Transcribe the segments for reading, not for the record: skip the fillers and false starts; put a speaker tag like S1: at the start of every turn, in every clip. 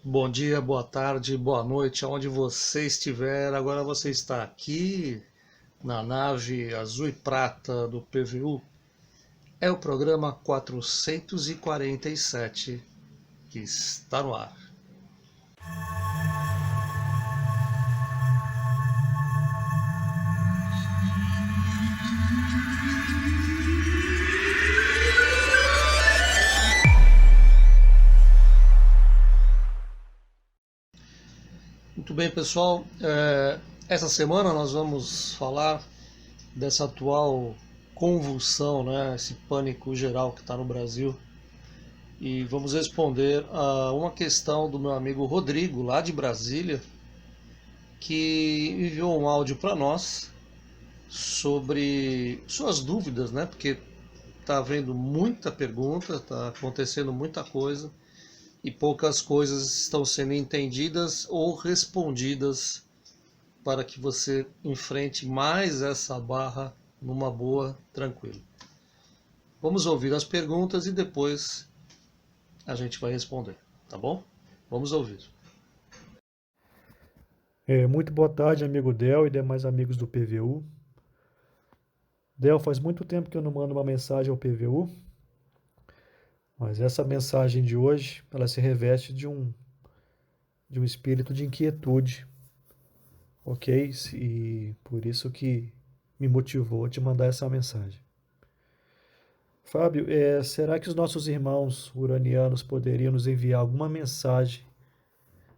S1: Bom dia, boa tarde, boa noite, aonde você estiver. Agora você está aqui na nave azul e prata do PVU. É o programa 447 que está no ar. Muito bem, pessoal. Essa semana nós vamos falar dessa atual convulsão, né? Esse pânico geral que está no Brasil. E vamos responder a uma questão do meu amigo Rodrigo, lá de Brasília, que enviou um áudio para nós sobre suas dúvidas, né? Porque tá havendo muita pergunta, tá acontecendo muita coisa e poucas coisas estão sendo entendidas ou respondidas para que você enfrente mais essa barra numa boa, tranquilo. Vamos ouvir as perguntas e depois a gente vai responder, tá bom? Vamos ouvir.
S2: Muito boa tarde, amigo Del e demais amigos do PVU. Del, faz muito tempo que eu não mando uma mensagem ao PVU, mas essa mensagem de hoje, ela se reveste de um espírito de inquietude, ok? E por isso que me motivou a te mandar essa mensagem. Fábio, será que os nossos irmãos uranianos poderiam nos enviar alguma mensagem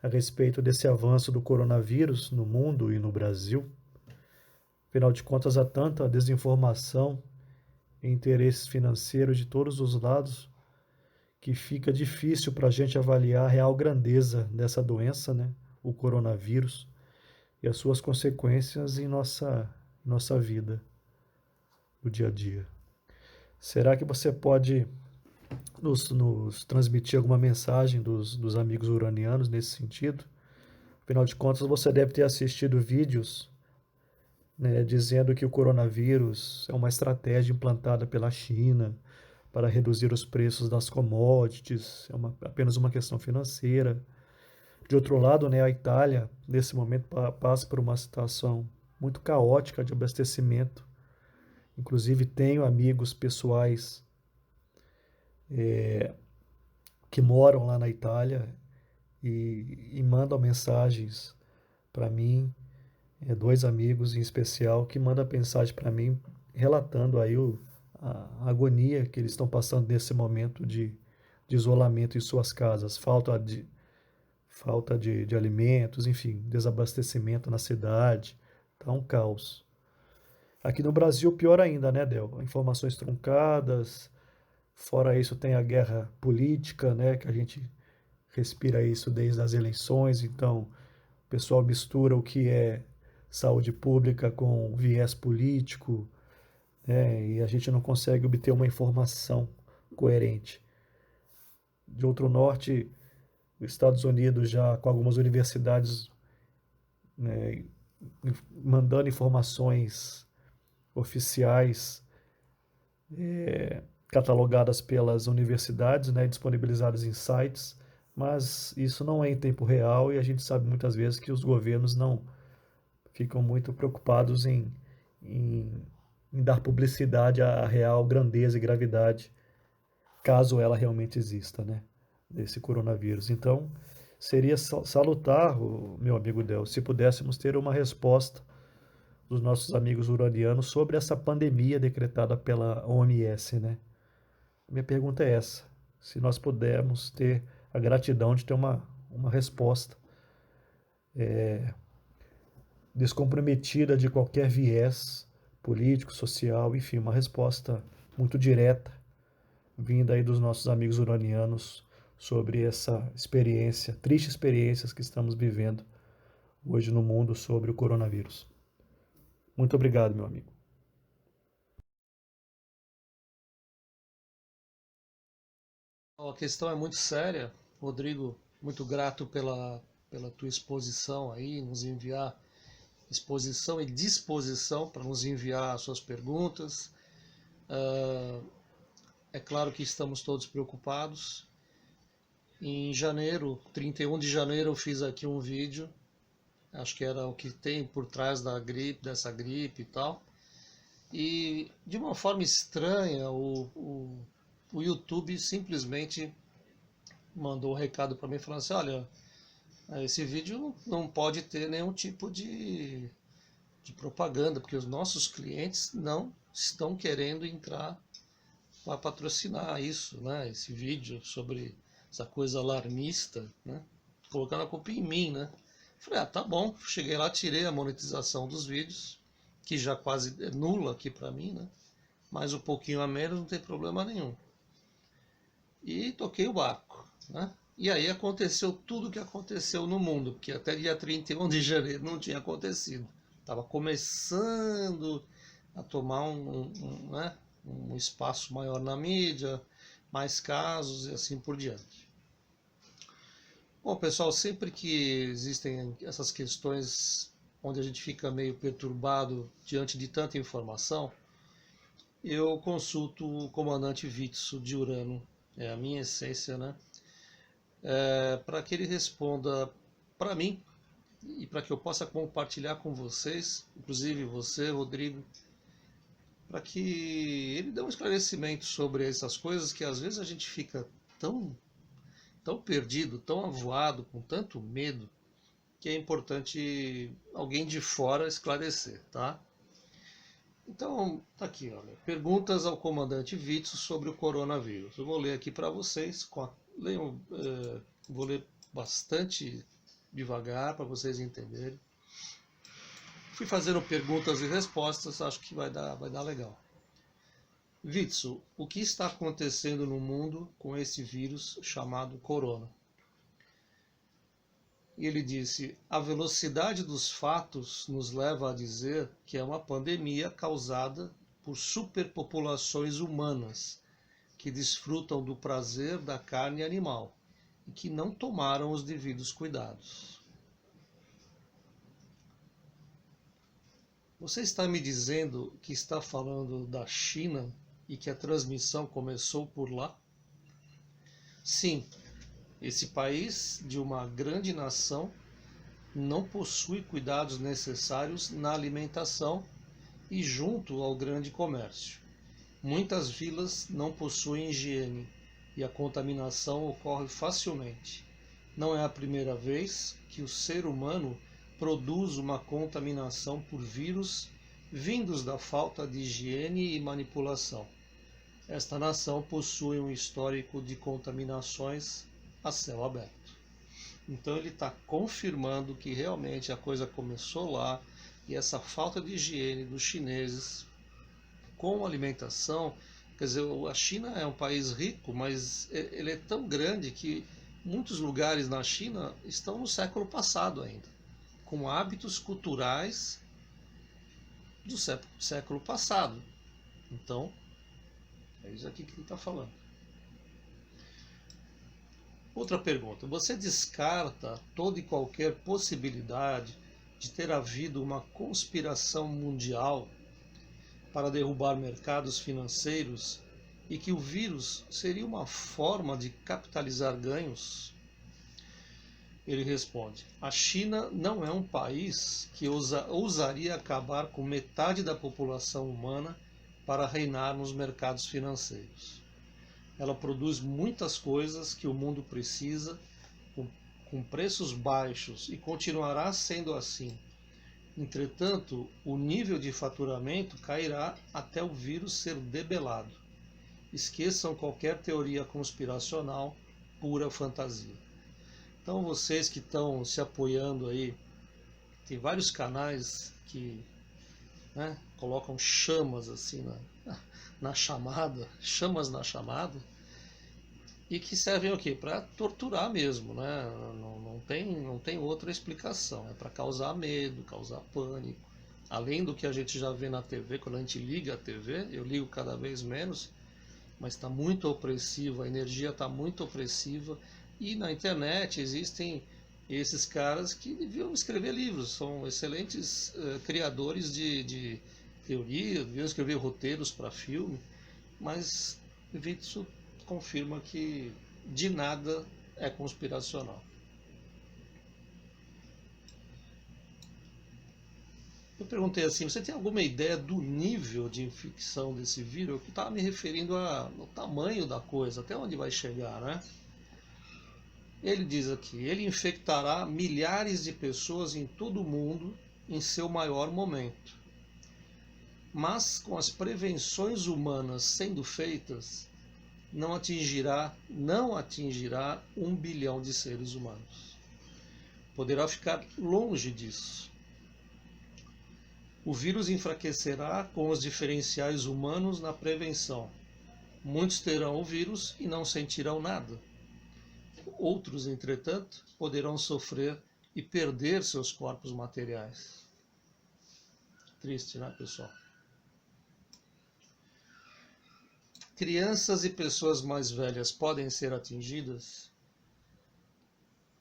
S2: a respeito desse avanço do coronavírus no mundo e no Brasil? Afinal de contas, há tanta desinformação e interesses financeiros de todos os lados que fica difícil para a gente avaliar a real grandeza dessa doença, né? O coronavírus e as suas consequências em nossa vida, no dia a dia. Será que você pode nos transmitir alguma mensagem dos amigos uranianos nesse sentido? Afinal de contas, você deve ter assistido vídeos, né, dizendo que o coronavírus é uma estratégia implantada pela China para reduzir os preços das commodities, apenas uma questão financeira. De outro lado, né, a Itália, nesse momento, passa por uma situação muito caótica de abastecimento. Inclusive, tenho amigos pessoais que moram lá na Itália e mandam mensagens para mim, dois amigos em especial, que mandam mensagem para mim relatando aí a agonia que eles estão passando nesse momento de isolamento em suas casas, falta de alimentos, enfim, desabastecimento na cidade, tá um caos. Aqui no Brasil, pior ainda, né, Del? Informações truncadas, fora isso tem a guerra política, né, que a gente respira isso desde as eleições, então o pessoal mistura o que é saúde pública com viés político, né, e a gente não consegue obter uma informação coerente. De outro norte, os Estados Unidos já com algumas universidades, né, mandando informações oficiais catalogadas pelas universidades, né, disponibilizadas em sites, mas isso não é em tempo real e a gente sabe muitas vezes que os governos não ficam muito preocupados em, em dar publicidade à real grandeza e gravidade, caso ela realmente exista, né, desse coronavírus. Então, seria salutar, meu amigo Del, se pudéssemos ter uma resposta dos nossos amigos uranianos sobre essa pandemia decretada pela OMS, né? Minha pergunta é essa: se nós pudermos ter a gratidão de ter uma resposta descomprometida de qualquer viés político, social, enfim, uma resposta muito direta vinda aí dos nossos amigos uranianos sobre essa experiência, triste experiências que estamos vivendo hoje no mundo sobre o coronavírus. Muito obrigado, meu amigo.
S1: A questão é muito séria. Rodrigo, muito grato pela tua exposição aí, nos enviar exposição e disposição para nos enviar suas perguntas. É claro que estamos todos preocupados Em janeiro, 31 de janeiro, eu fiz aqui um vídeo, acho que era o que tem por trás da gripe, dessa gripe e tal. E de uma forma estranha, o YouTube simplesmente mandou um recado para mim falando assim, olha, esse vídeo não pode ter nenhum tipo de propaganda, porque os nossos clientes não estão querendo entrar para patrocinar isso, né? Esse vídeo sobre essa coisa alarmista, né? Colocando a culpa em mim, né? Falei, tá bom. Cheguei lá, tirei a monetização dos vídeos, que já quase é nula aqui para mim, né? Mas um pouquinho a menos não tem problema nenhum. E toquei o barco, né? E aí aconteceu tudo o que aconteceu no mundo, porque até dia 31 de janeiro não tinha acontecido. Estava começando a tomar né, um espaço maior na mídia, mais casos e assim por diante. Bom, pessoal, sempre que existem essas questões onde a gente fica meio perturbado diante de tanta informação, eu consulto o comandante Vitsu de Urano, é a minha essência, né? Para que ele responda para mim e para que eu possa compartilhar com vocês, inclusive você, Rodrigo, para que ele dê um esclarecimento sobre essas coisas que às vezes a gente fica tão perdido, tão avoado, com tanto medo, que é importante alguém de fora esclarecer, tá? Então, tá aqui, olha, perguntas ao comandante Vitsu sobre o coronavírus. Eu vou ler aqui para vocês, vou ler bastante devagar para vocês entenderem. Fui fazendo perguntas e respostas, acho que vai dar legal. Vitsu, o que está acontecendo no mundo com esse vírus chamado corona? E ele disse, a velocidade dos fatos nos leva a dizer que é uma pandemia causada por superpopulações humanas que desfrutam do prazer da carne animal e que não tomaram os devidos cuidados. Você está me dizendo que está falando da China e que a transmissão começou por lá? Sim, esse país de uma grande nação não possui cuidados necessários na alimentação e junto ao grande comércio. Muitas vilas não possuem higiene e a contaminação ocorre facilmente. Não é a primeira vez que o ser humano produz uma contaminação por vírus vindos da falta de higiene e manipulação. Esta nação possui um histórico de contaminações a céu aberto. Então ele está confirmando que realmente a coisa começou lá e essa falta de higiene dos chineses com alimentação, quer dizer, a China é um país rico, mas ele é tão grande que muitos lugares na China estão no século passado ainda, com hábitos culturais do século passado. Então, é isso aqui que ele está falando. Outra pergunta. Você descarta toda e qualquer possibilidade de ter havido uma conspiração mundial para derrubar mercados financeiros e que o vírus seria uma forma de capitalizar ganhos? Ele responde, a China não é um país que ousaria acabar com metade da população humana para reinar nos mercados financeiros. Ela produz muitas coisas que o mundo precisa com preços baixos e continuará sendo assim. Entretanto, o nível de faturamento cairá até o vírus ser debelado. Esqueçam qualquer teoria conspiracional, pura fantasia. Então vocês que estão se apoiando aí, tem vários canais que colocam chamas assim na chamada, chamas na chamada, e que servem o quê? Para torturar mesmo, né? Não tem outra explicação, é para causar medo, causar pânico. Além do que a gente já vê na TV, quando a gente liga a TV, eu ligo cada vez menos, mas está muito opressiva, a energia está muito opressiva, e na internet existem esses caras que deviam escrever livros, são excelentes criadores de teoria, deviam escrever roteiros para filme, mas Vitsu confirma que de nada é conspiracional. Eu perguntei assim, você tem alguma ideia do nível de infecção desse vírus? Eu estava me referindo ao tamanho da coisa, até onde vai chegar, né? Ele diz aqui, ele infectará milhares de pessoas em todo o mundo em seu maior momento. Mas com as prevenções humanas sendo feitas, não atingirá 1 bilhão de seres humanos. Poderá ficar longe disso. O vírus enfraquecerá com os diferenciais humanos na prevenção. Muitos terão o vírus e não sentirão nada. Outros, entretanto, poderão sofrer e perder seus corpos materiais. Triste, né, pessoal? Crianças e pessoas mais velhas podem ser atingidas?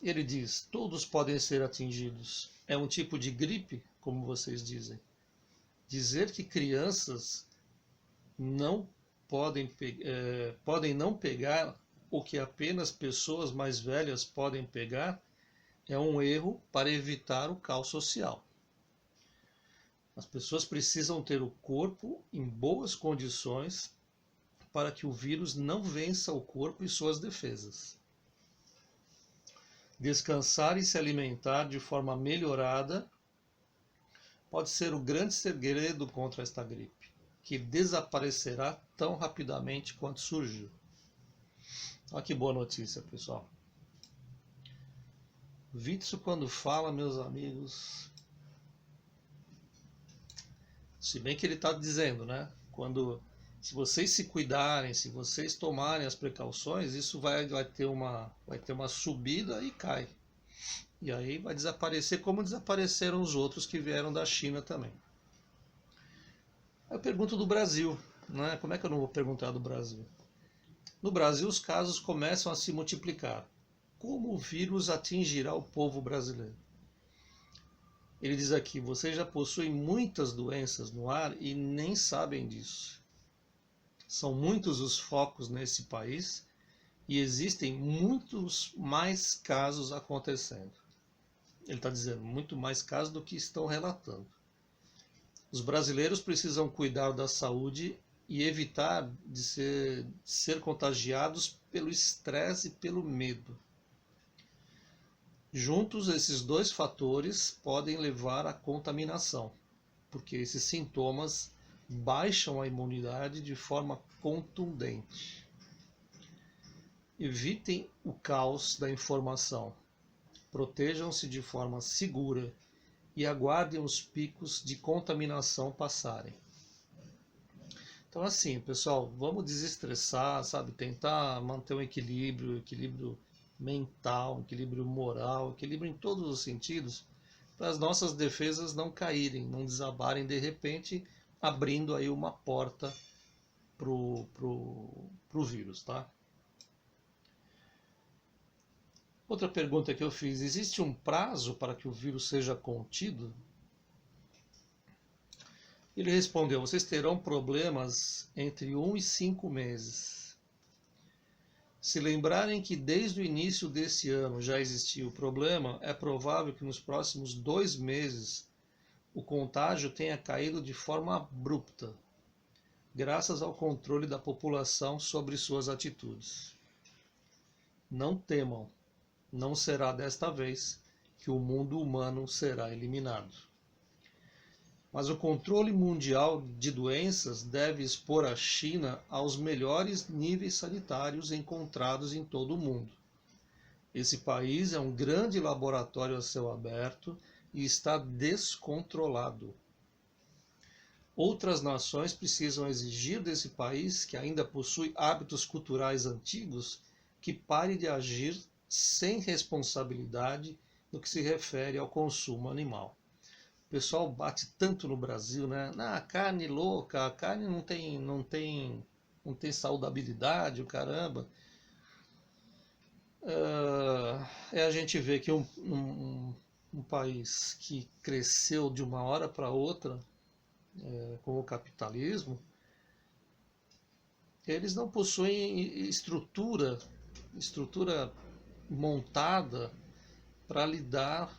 S1: Ele diz, todos podem ser atingidos. É um tipo de gripe, como vocês dizem. Dizer que crianças não podem não pegar ou que apenas pessoas mais velhas podem pegar é um erro para evitar o caos social. As pessoas precisam ter o corpo em boas condições para que o vírus não vença o corpo e suas defesas. Descansar e se alimentar de forma melhorada pode ser o grande segredo contra esta gripe, que desaparecerá tão rapidamente quanto surgiu. Olha que boa notícia, pessoal. Witzel, quando fala, meus amigos, se bem que ele está dizendo, né? Se vocês se cuidarem, se vocês tomarem as precauções, isso vai ter uma subida e cai. E aí vai desaparecer como desapareceram os outros que vieram da China também. Eu pergunto do Brasil, né? Como é que eu não vou perguntar do Brasil? No Brasil, os casos começam a se multiplicar. Como o vírus atingirá o povo brasileiro? Ele diz aqui, vocês já possuem muitas doenças no ar e nem sabem disso. São muitos os focos nesse país e existem muitos mais casos acontecendo. Ele está dizendo, muito mais casos do que estão relatando. Os brasileiros precisam cuidar da saúde e evitar de ser contagiados pelo estresse e pelo medo. Juntos, esses dois fatores podem levar à contaminação, porque esses sintomas baixam a imunidade de forma contundente. Evitem o caos da informação. Protejam-se de forma segura e aguardem os picos de contaminação passarem. Então assim, pessoal, vamos desestressar, sabe? Tentar manter um equilíbrio mental, equilíbrio moral, equilíbrio em todos os sentidos, para as nossas defesas não caírem, não desabarem de repente, abrindo aí uma porta pro vírus, tá? Outra pergunta que eu fiz, existe um prazo para que o vírus seja contido? Ele respondeu, vocês terão problemas entre 1 e 5 meses. Se lembrarem que desde o início desse ano já existia o problema, é provável que nos próximos 2 meses o contágio tenha caído de forma abrupta, graças ao controle da população sobre suas atitudes. Não temam. Não será desta vez que o mundo humano será eliminado. Mas o controle mundial de doenças deve expor a China aos melhores níveis sanitários encontrados em todo o mundo. Esse país é um grande laboratório a céu aberto e está descontrolado. Outras nações precisam exigir desse país, que ainda possui hábitos culturais antigos, que pare de agir sem responsabilidade no que se refere ao consumo animal. O pessoal bate tanto no Brasil, né? A carne louca, a carne não tem saudabilidade, o caramba. A gente vê que um país que cresceu de uma hora para outra com o capitalismo, eles não possuem estrutura montada para lidar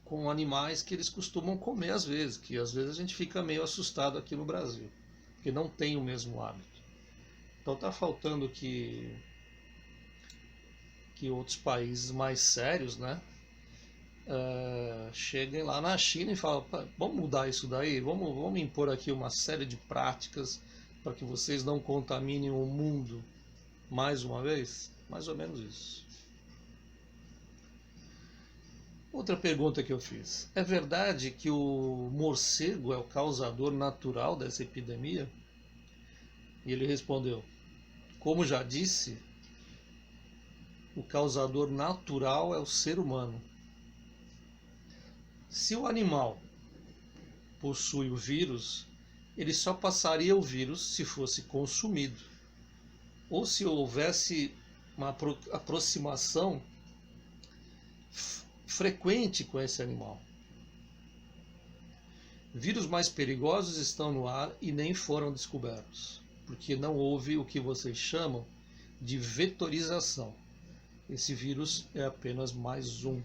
S1: com animais que eles costumam comer às vezes, que às vezes a gente fica meio assustado aqui no Brasil, porque não tem o mesmo hábito. Então está faltando que outros países mais sérios, né, cheguem lá na China e falem, vamos mudar isso daí, vamos impor aqui uma série de práticas para que vocês não contaminem o mundo mais uma vez. Mais ou menos isso. Outra pergunta que eu fiz: é verdade que o morcego é o causador natural dessa epidemia? E ele respondeu: como já disse, o causador natural é o ser humano. Se o animal possui o vírus, ele só passaria o vírus se fosse consumido, ou se houvesse uma aproximação frequente com esse animal. Vírus mais perigosos estão no ar e nem foram descobertos, porque não houve o que vocês chamam de vetorização. Esse vírus é apenas mais um.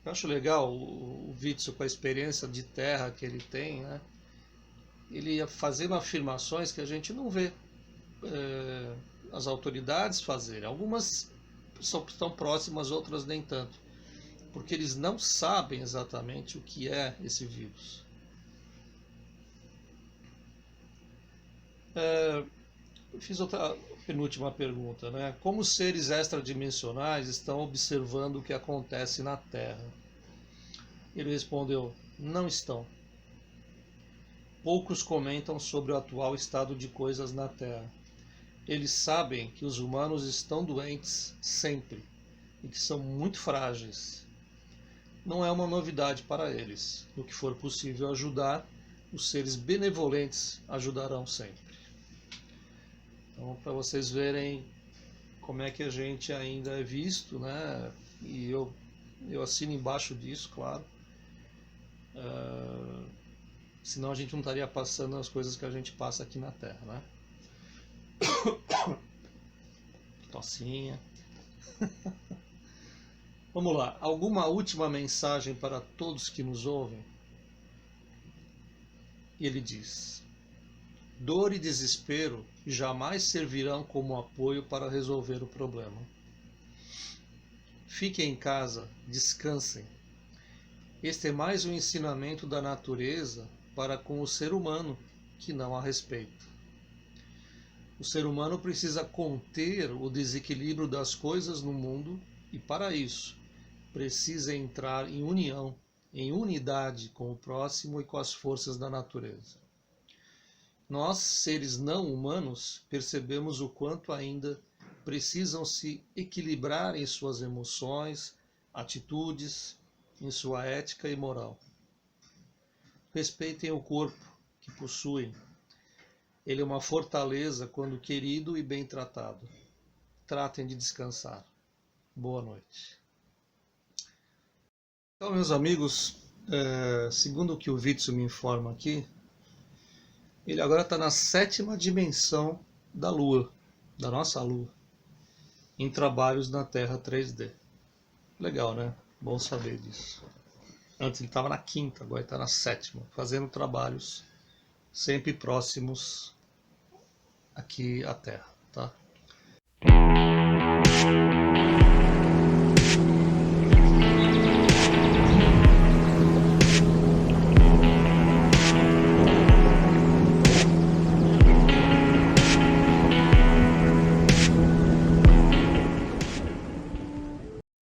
S1: Eu acho legal o Witzel, com a experiência de terra que ele tem, né? Ele ia fazendo afirmações que a gente não vê as autoridades fazerem. Algumas estão próximas, outras nem tanto, porque eles não sabem exatamente o que é esse vírus. Eu fiz outra penúltima pergunta, né? Como os seres extradimensionais estão observando o que acontece na Terra? Ele respondeu: não estão. Poucos comentam sobre o atual estado de coisas na Terra. Eles sabem que os humanos estão doentes sempre e que são muito frágeis. Não é uma novidade para eles. No que for possível ajudar, os seres benevolentes ajudarão sempre. Então, para vocês verem como é que a gente ainda é visto, né? E eu assino embaixo disso, claro. Senão a gente não estaria passando as coisas que a gente passa aqui na Terra, né? Tossinha. Vamos lá. Alguma última mensagem para todos que nos ouvem? Ele diz: dor e desespero jamais servirão como apoio para resolver o problema. Fiquem em casa, descansem. Este é mais um ensinamento da natureza para com o ser humano, que não a respeita. O ser humano precisa conter o desequilíbrio das coisas no mundo e, para isso, precisa entrar em união, em unidade com o próximo e com as forças da natureza. Nós, seres não humanos, percebemos o quanto ainda precisam se equilibrar em suas emoções, atitudes, em sua ética e moral. Respeitem o corpo que possuem. Ele é uma fortaleza quando querido e bem tratado. Tratem de descansar. Boa noite. Então, meus amigos, segundo o que o Witzel me informa aqui, ele agora está na 7ª dimensão da Lua, da nossa Lua, em trabalhos na Terra 3D. Legal, né? Bom saber disso. Antes ele estava na 5ª, agora ele está na 7ª, fazendo trabalhos sempre próximos aqui à Terra, tá?